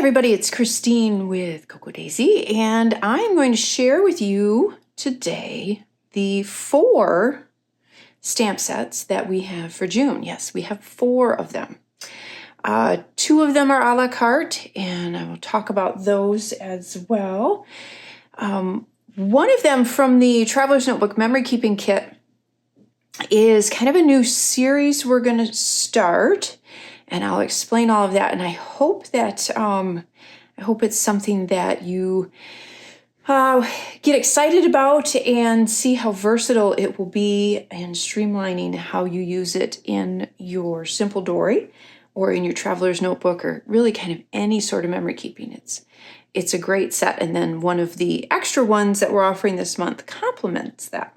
everybody, it's Christine with Cocoa Daisy, and I'm going to share with you today the 4 stamp sets that we have for June. Yes, we have 4 of them. 2 of them are a la carte, and I will talk about those as well. One of them from the Traveler's Notebook Memory Keeping Kit is kind of a new series we're going to start. And I'll explain all of that. And I hope that it's something that you get excited about and see how versatile it will be in streamlining how you use it in your Simple Dory or in your Traveler's Notebook or really kind of any sort of memory keeping. It's a great set. And then one of the extra ones that we're offering this month complements that.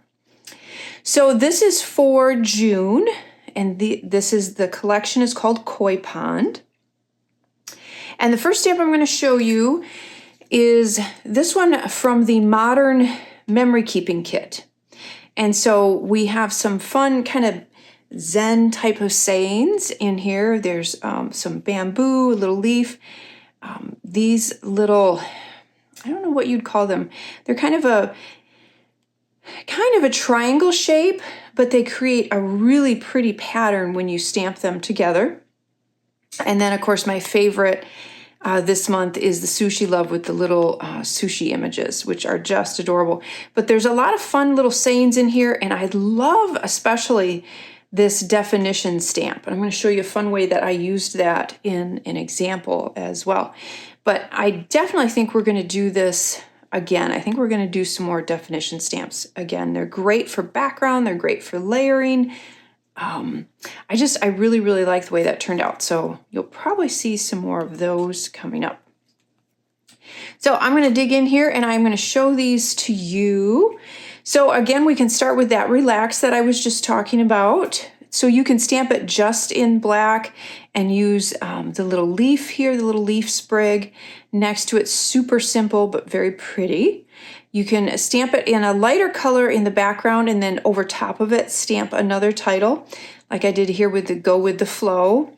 So this is for June. And the collection is called Koi Pond. And the first stamp I'm going to show you is this one from the Modern Memory Keeping Kit. And so we have some fun kind of Zen type of sayings in here. There's some bamboo, a little leaf. These little, I don't know what you'd call them. They're kind of a triangle shape, but they create a really pretty pattern when you stamp them together. And then, of course, my favorite this month is the Sushi Love with the little sushi images, which are just adorable. But there's a lot of fun little sayings in here, and I love especially this definition stamp. And I'm going to show you a fun way that I used that in an example as well. But I definitely think we're going to do this again. I think we're going to do some more definition stamps again. They're great for background. They're great for layering. I really, really like the way that turned out. So you'll probably see some more of those coming up. So I'm going to dig in here and I'm going to show these to you. So again, we can start with that Relax that I was just talking about. So you can stamp it just in black and use the little leaf here, the little leaf sprig next to it. Super simple, but very pretty. You can stamp it in a lighter color in the background and then over top of it, stamp another title like I did here with the Go With The Flow.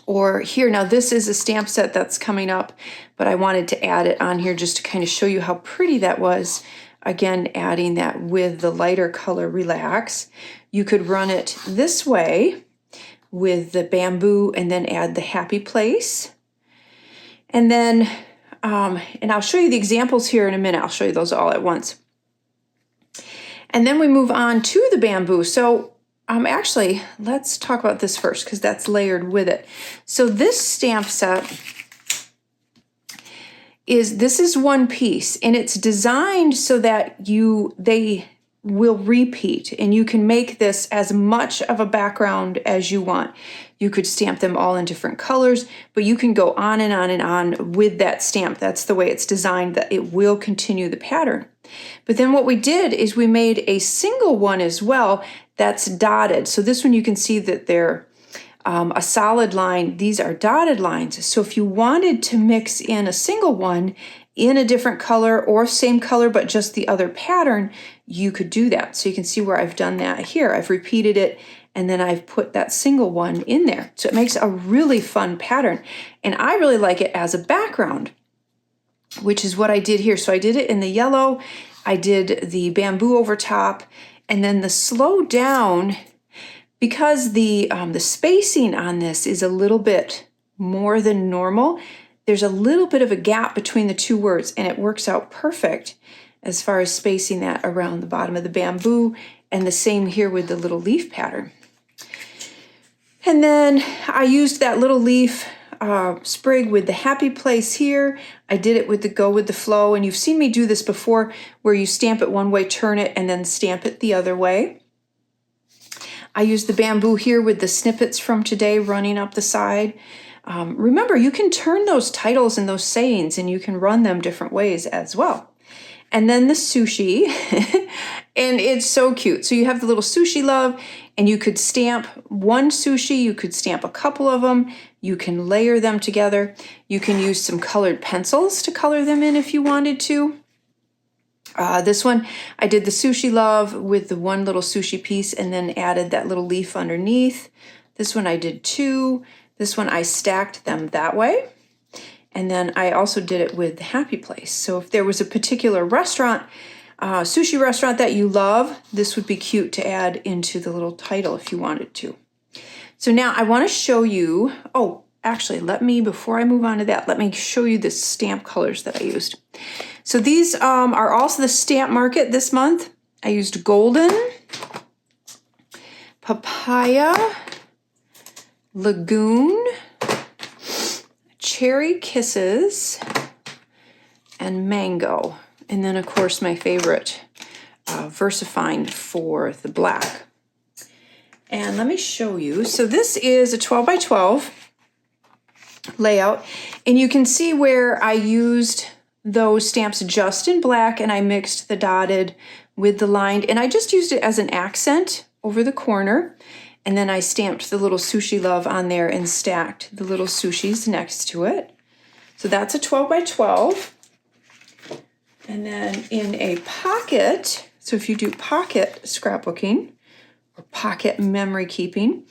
Or here, now this is a stamp set that's coming up, but I wanted to add it on here just to kind of show you how pretty that was. Again, adding that with the lighter color Relax. You could run it this way with the bamboo and then add the happy place. And then, and I'll show you the examples here in a minute. I'll show you those all at once. And then we move on to the bamboo. So actually, let's talk about this first because that's layered with it. So this stamp set this is one piece and it's designed so that they will repeat and you can make this as much of a background as you want. You could stamp them all in different colors, but you can go on and on and on with that stamp. That's the way it's designed, that it will continue the pattern. But then what we did is we made a single one as well that's dotted. So this one you can see that they're a solid line. These are dotted lines. So if you wanted to mix in a single one in a different color or same color but just the other pattern, you could do that. So you can see where I've done that here. I've repeated it and then I've put that single one in there. So it makes a really fun pattern. And I really like it as a background, which is what I did here. So I did it in the yellow, I did the bamboo over top, and then the slow down, because the spacing on this is a little bit more than normal, there's a little bit of a gap between the 2 words, and it works out perfect as far as spacing that around the bottom of the bamboo, and the same here with the little leaf pattern. And then I used that little leaf sprig with the happy place here. I did it with the Go With The Flow, and you've seen me do this before where you stamp it one way, turn it, and then stamp it the other way. I used the bamboo here with the snippets from today running up the side. Remember, you can turn those titles and those sayings and you can run them different ways as well. And then the sushi, and it's so cute. So you have the little Sushi Love, and you could stamp one sushi, you could stamp a couple of them, you can layer them together. You can use some colored pencils to color them in if you wanted to. This one, I did the Sushi Love with the one little sushi piece and then added that little leaf underneath. This one I did 2. This one I stacked them that way. And then I also did it with the Happy Place. So if there was a particular restaurant, sushi restaurant that you love, this would be cute to add into the little title if you wanted to. So now I want to show you, actually, before I move on to that, let me show you the stamp colors that I used. So these are also the Stamp Market this month. I used Golden, Papaya, Lagoon, Cherry Kisses, and Mango. And then, of course, my favorite, VersaFine for the black. And let me show you. So this is a 12 by 12 layout. And you can see where I used those stamps just in black and I mixed the dotted with the lined. And I just used it as an accent over the corner. And then I stamped the little Sushi Love on there and stacked the little sushis next to it. So that's a 12 by 12. And then in a pocket, so if you do pocket scrapbooking or pocket memory keeping,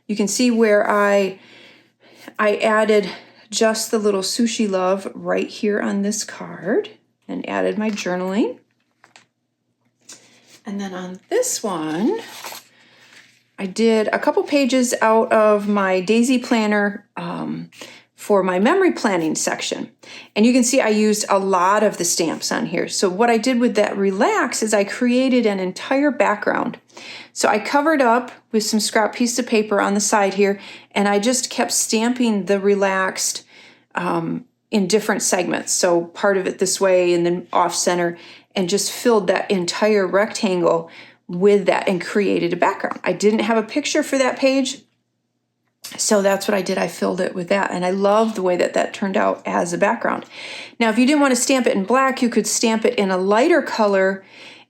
you can see where I added just the little Sushi Love right here on this card and added my journaling. And then on this one, I did a couple pages out of my Daisy Planner for my memory planning section. And you can see I used a lot of the stamps on here. So what I did with that Relax is I created an entire background. So I covered up with some scrap piece of paper on the side here, and I just kept stamping the Relaxed in different segments. So part of it this way and then off center, and just filled that entire rectangle with that and created a background. I didn't have a picture for that page, so that's what I did. I filled it with that, and I love the way that that turned out as a background. Now, if you didn't want to stamp it in black, you could stamp it in a lighter color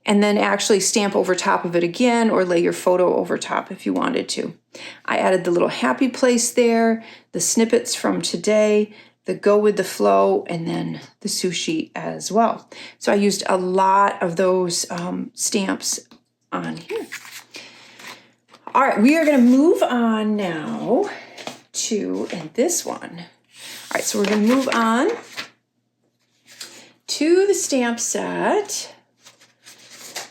and then actually stamp over top of it again or lay your photo over top if you wanted to. I added the little Happy Place there, the snippets from today, the Go With The Flow, and then the sushi as well. So I used a lot of those stamps on here. All right, we are going to move on now to this one. All right, so we're going to move on to the stamp set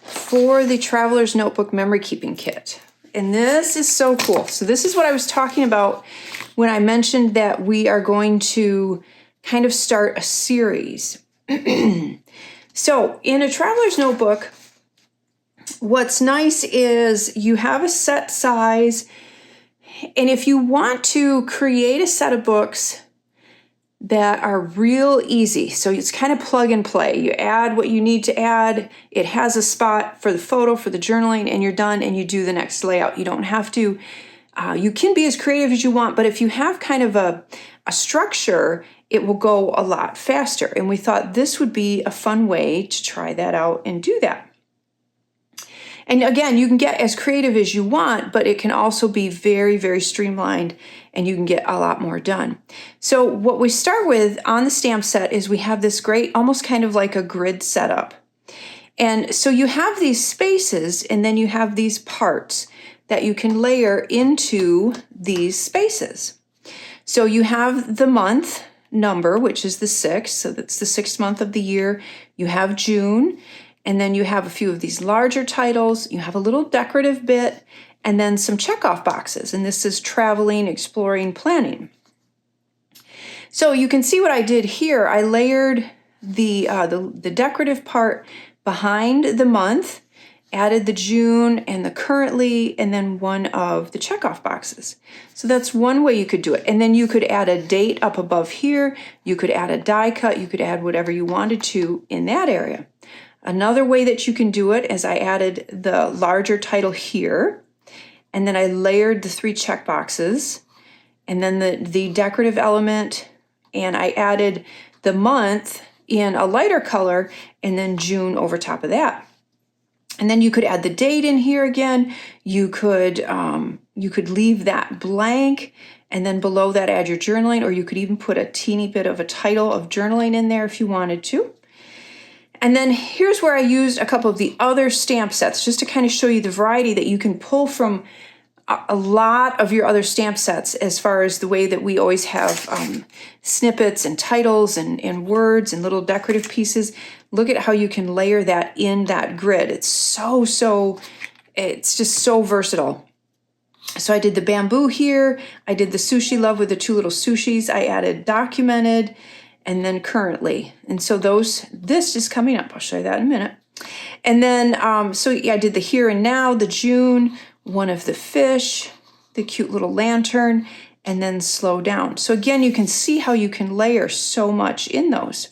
for the Traveler's Notebook Memory Keeping Kit. And this is so cool. So this is what I was talking about when I mentioned that we are going to kind of start a series. So in a Traveler's Notebook, what's nice is you have a set size, and if you want to create a set of books that are real easy, so it's kind of plug and play. You add what you need to add, it has a spot for the photo, for the journaling, and you're done and you do the next layout. You don't have to, you can be as creative as you want, but if you have kind of a structure, it will go a lot faster. And we thought this would be a fun way to try that out and do that. And again, you can get as creative as you want, but it can also be very, very streamlined and you can get a lot more done. So what we start with on the stamp set is we have this great, almost kind of like a grid setup. And so you have these spaces and then you have these parts that you can layer into these spaces. So you have the month number, which is the 6th. So that's the 6th month of the year. You have June. And then you have a few of these larger titles, you have a little decorative bit, and then some checkoff boxes. And this is traveling, exploring, planning. So you can see what I did here. I layered the decorative part behind the month, added the June and the currently, and then one of the checkoff boxes. So that's one way you could do it. And then you could add a date up above here. You could add a die cut. You could add whatever you wanted to in that area. Another way that you can do it is I added the larger title here, and then I layered the 3 check boxes, and then the decorative element, and I added the month in a lighter color, and then June over top of that. And then you could add the date in here again. You could leave that blank, and then below that add your journaling, or you could even put a teeny bit of a title of journaling in there if you wanted to. And then here's where I used a couple of the other stamp sets just to kind of show you the variety that you can pull from a lot of your other stamp sets as far as the way that we always have snippets and titles and words and little decorative pieces. Look at how you can layer that in that grid. It's it's just so versatile. So I did the bamboo here. I did the sushi love with the two little sushis. I added documented and then currently. And so this is coming up. I'll show you that in a minute. And then, so yeah, I did the here and now, the June, one of the fish, the cute little lantern, and then slow down. So again, you can see how you can layer so much in those.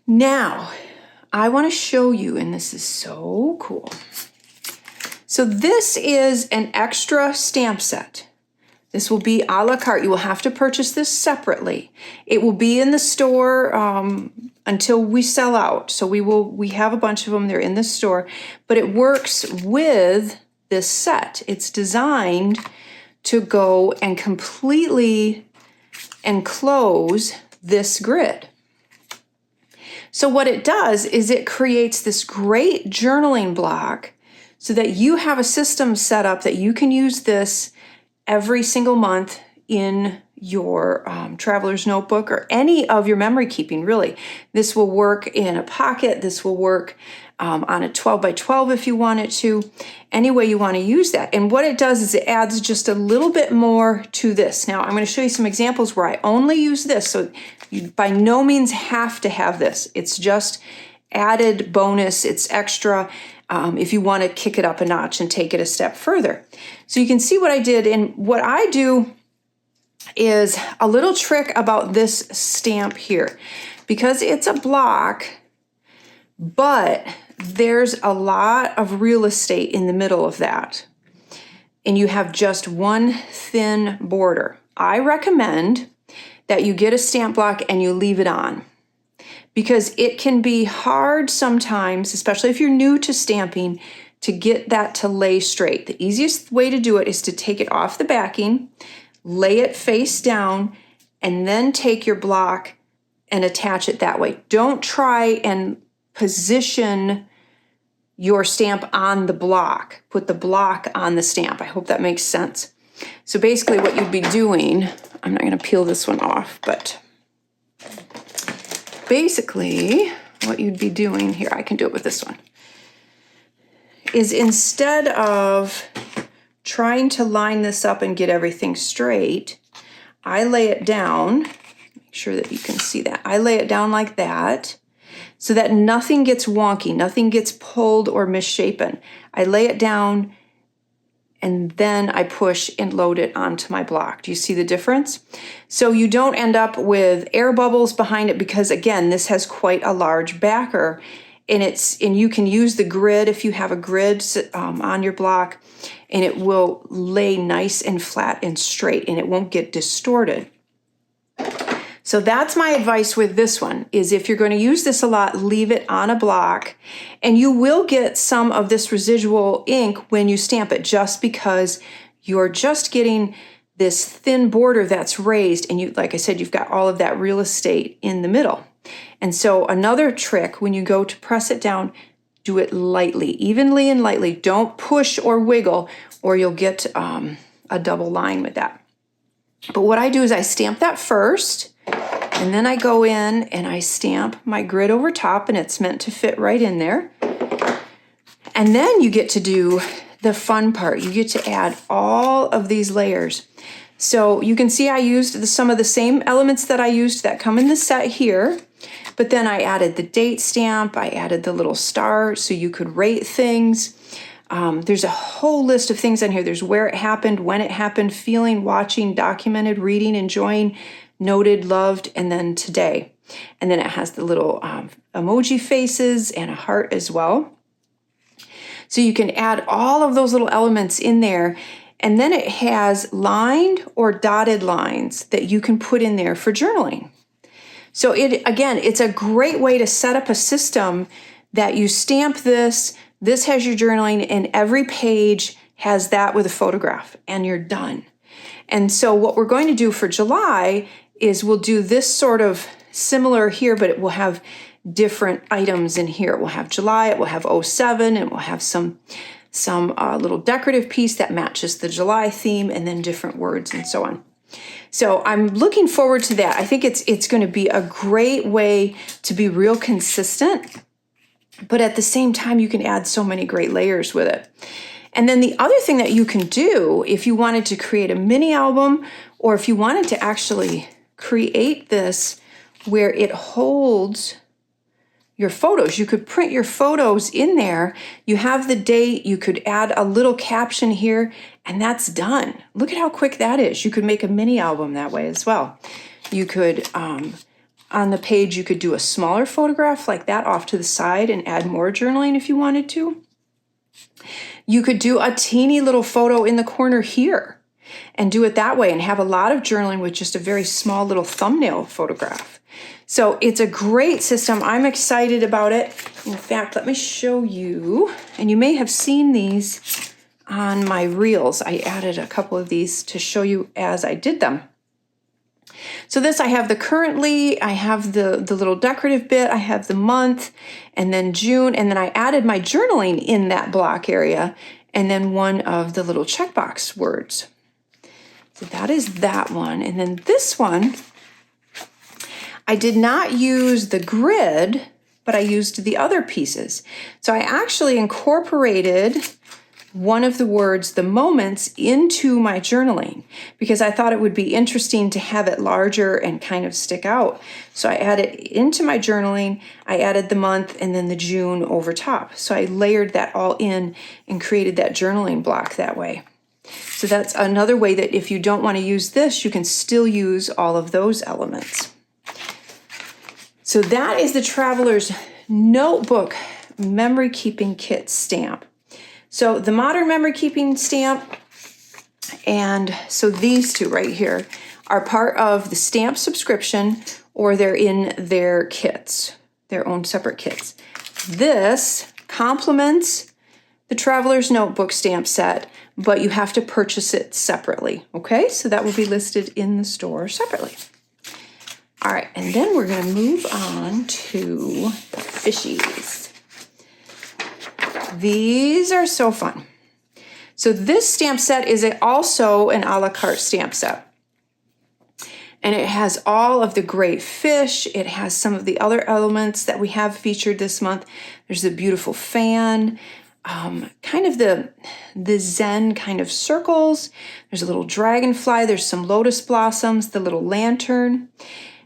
Now, I want to show you, and this is so cool. So this is an extra stamp set. This will be a la carte. You will have to purchase this separately. It will be in the store until we sell out. So we have a bunch of them. They're in the store, but it works with this set. It's designed to go and completely enclose this grid. So what it does is it creates this great journaling block so that you have a system set up that you can use this every single month in your traveler's notebook or any of your memory keeping, really. This will work in a pocket. This will work on a 12 by 12 if you want it to. Any way you want to use that. And what it does is it adds just a little bit more to this. Now, I'm going to show you some examples where I only use this. So you by no means have to have this. It's just added bonus. It's extra. If you want to kick it up a notch and take it a step further. So you can see what I did. And what I do is a little trick about this stamp here. Because it's a block, but there's a lot of real estate in the middle of that. And you have just one thin border. I recommend that you get a stamp block and you leave it on. Because it can be hard sometimes, especially if you're new to stamping, to get that to lay straight. The easiest way to do it is to take it off the backing, lay it face down, and then take your block and attach it that way. Don't try and position your stamp on the block. Put the block on the stamp. I hope that makes sense. So basically what you'd be doing, I'm not going to peel this one off, but basically, what you'd be doing here, I can do it with this one, is instead of trying to line this up and get everything straight, I lay it down, make sure that you can see that. I lay it down like that so that nothing gets wonky, nothing gets pulled or misshapen. I lay it down and then I push and load it onto my block. Do you see the difference? So you don't end up with air bubbles behind it because, again, this has quite a large backer, and you can use the grid if you have a grid on your block, and it will lay nice and flat and straight, and it won't get distorted. So that's my advice with this one, is if you're going to use this a lot, leave it on a block, and you will get some of this residual ink when you stamp it, just because you're just getting this thin border that's raised, and you, like I said, you've got all of that real estate in the middle. And so another trick, when you go to press it down, do it lightly, evenly and lightly. Don't push or wiggle, or you'll get a double line with that. But what I do is I stamp that first, and then I go in and I stamp my grid over top, and it's meant to fit right in there. And then you get to do the fun part. You get to add all of these layers. So you can see I used some of the same elements that I used that come in the set here, but then I added the date stamp, I added the little star so you could rate things. There's a whole list of things on here. There's where it happened, when it happened, feeling, watching, documented, reading, enjoying, noted, loved, and then today. And then it has the little emoji faces and a heart as well. So you can add all of those little elements in there. And then it has lined or dotted lines that you can put in there for journaling. So again, it's a great way to set up a system that you stamp this has your journaling, and every page has that with a photograph, and you're done. And so what we're going to do for July is we'll do this sort of similar here, but it will have different items in here. It will have July, it will have 07, and it will have some some little decorative piece that matches the July theme, and then different words and so on. So I'm looking forward to that. I think it's going to be a great way to be real consistent, but at the same time, you can add so many great layers with it. And then the other thing that you can do if you wanted to create a mini album, or if you wanted to actually create this where it holds your photos, you could print your photos in there. You have the date, you could add a little caption here, and that's done. Look at how quick that is. You could make a mini album that way as well. You could, on the page, you could do a smaller photograph like that off to the side and add more journaling if you wanted to. You could do a teeny little photo in the corner here and do it that way and have a lot of journaling with just a very small little thumbnail photograph. So it's a great system. I'm excited about it. In fact, let me show you, and you may have seen these on my reels. I added a couple of these to show you as I did them. So this, I have the currently, I have the little decorative bit, I have the month, and then June, and then I added my journaling in that block area, and then one of the little checkbox words. So that is that one. And then this one, I did not use the grid, but I used the other pieces. So I actually incorporated one of the words, the moments, into my journaling because I thought it would be interesting to have it larger and kind of stick out. So I added into my journaling, I added the month and then the June over top. So I layered that all in and created that journaling block that way. So that's another way that if you don't want to use this, you can still use all of those elements. So that is the Traveler's Notebook Memory Keeping Kit stamp. So the Modern Memory Keeping stamp, and so these two right here are part of the stamp subscription, or they're in their kits, their own separate kits. This complements the Traveler's Notebook stamp set, but you have to purchase it separately, okay? So that will be listed in the store separately. All right, and then we're gonna move on to fishies. These are so fun. So this stamp set is also an a la carte stamp set. And it has all of the great fish. It has some of the other elements that we have featured this month. There's a beautiful fan, kind of the Zen kind of circles. There's a little dragonfly. There's some lotus blossoms, the little lantern.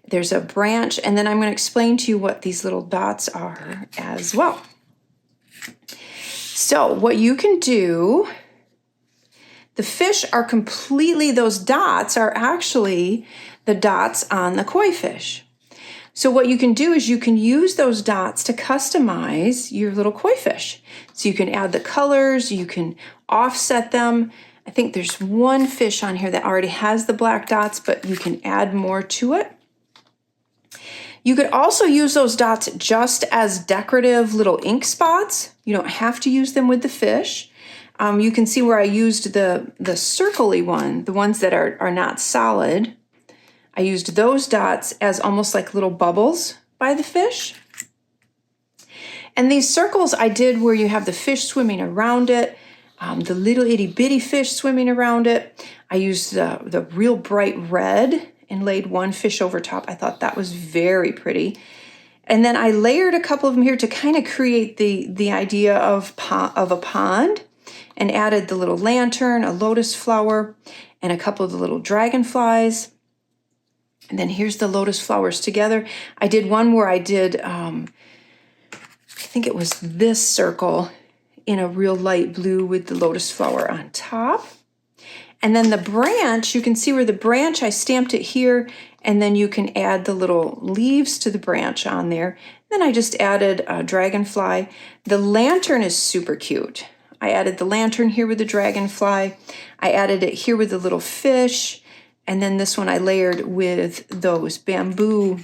There's a branch. And then I'm going to explain to you what these little dots are as well. So what you can do, the fish are completely, those dots are actually the dots on the koi fish. So what you can do is you can use those dots to customize your little koi fish. So you can add the colors, you can offset them. I think there's one fish on here that already has the black dots, but you can add more to it. You could also use those dots just as decorative little ink spots. You don't have to use them with the fish. You can see where I used the circle-y one, the ones that are not solid. I used those dots as almost like little bubbles by the fish. And these circles I did where you have the fish swimming around it, the little itty bitty fish swimming around it. I used the real bright red and laid one fish over top. I thought that was very pretty. And then I layered a couple of them here to kind of create the idea of a pond, and added the little lantern, a lotus flower, and a couple of the little dragonflies. And then here's the lotus flowers together. I did one where I did, I think it was this circle in a real light blue with the lotus flower on top. And then the branch, you can see where the branch, I stamped it here, and then you can add the little leaves to the branch on there. Then I just added a dragonfly. The lantern is super cute. I added the lantern here with the dragonfly. I added it here with the little fish. And then this one I layered with those bamboo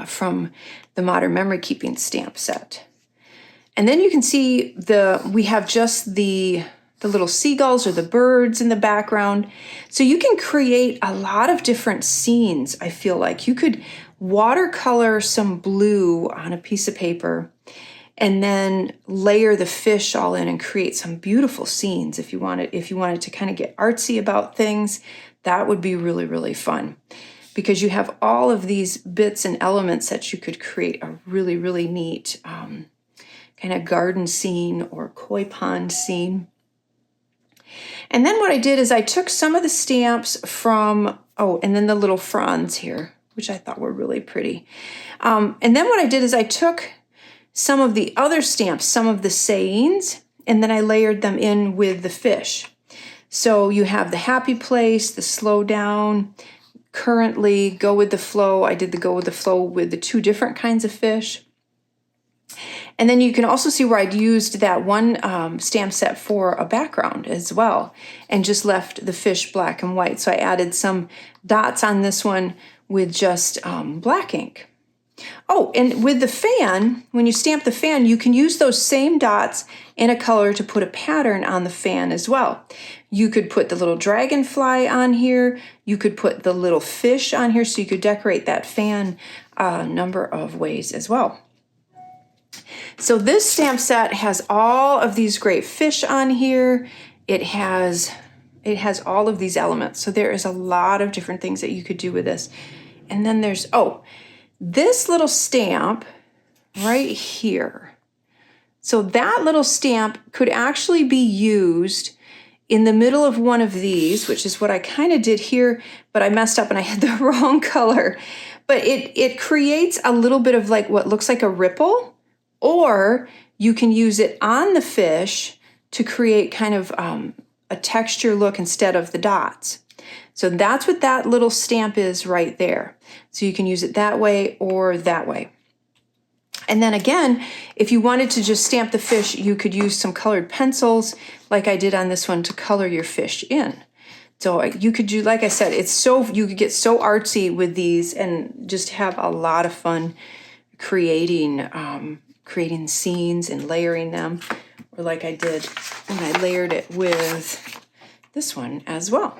from the Modern Memory Keeping stamp set. And then you can see we have just the little seagulls or the birds in the background. So you can create a lot of different scenes, I feel like. You could watercolor some blue on a piece of paper and then layer the fish all in and create some beautiful scenes. If you wanted to kind of get artsy about things, that would be really, really fun, because you have all of these bits and elements that you could create a really, really neat kind of garden scene or koi pond scene. And then what I did is I took some of the stamps from, and then the little fronds here, which I thought were really pretty. And then what I did is I took some of the other stamps, some of the sayings, and then I layered them in with the fish. So you have the happy place, the slow down, currently, go with the flow. I did the go with the flow with the two different kinds of fish. And then you can also see where I'd used that one stamp set for a background as well, and just left the fish black and white. So I added some dots on this one with just black ink. Oh, and with the fan, when you stamp the fan, you can use those same dots in a color to put a pattern on the fan as well. You could put the little dragonfly on here. You could put the little fish on here, so you could decorate that fan a number of ways as well. So this stamp set has all of these great fish on here. It has all of these elements. So there is a lot of different things that you could do with this. And then there's, this little stamp right here. So that little stamp could actually be used in the middle of one of these, which is what I kind of did here, but I messed up and I had the wrong color. But it creates a little bit of like what looks like a ripple. Or you can use it on the fish to create kind of a texture look instead of the dots. So that's what that little stamp is right there. So you can use it that way or that way. And then again, if you wanted to just stamp the fish, you could use some colored pencils like I did on this one to color your fish in. So you could do, like I said, you could get so artsy with these and just have a lot of fun creating scenes and layering them, or like I did when I layered it with this one as well.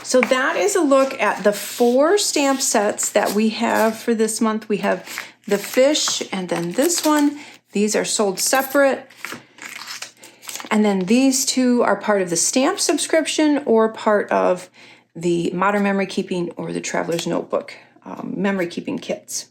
So that is a look at the 4 stamp sets that we have for this month. We have the fish and then this one. These are sold separate. And then these 2 are part of the stamp subscription or part of the Modern Memory Keeping or the Traveler's Notebook memory keeping kits.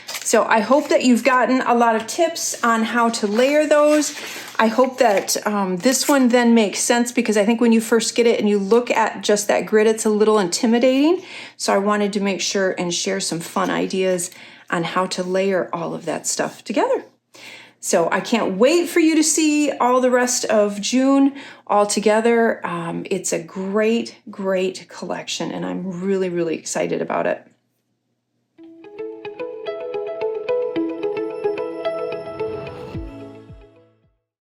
So I hope that you've gotten a lot of tips on how to layer those. I hope that this one then makes sense, because I think when you first get it and you look at just that grid, it's a little intimidating. So I wanted to make sure and share some fun ideas on how to layer all of that stuff together. So I can't wait for you to see all the rest of June all together. It's a great, great collection, and I'm really, really excited about it.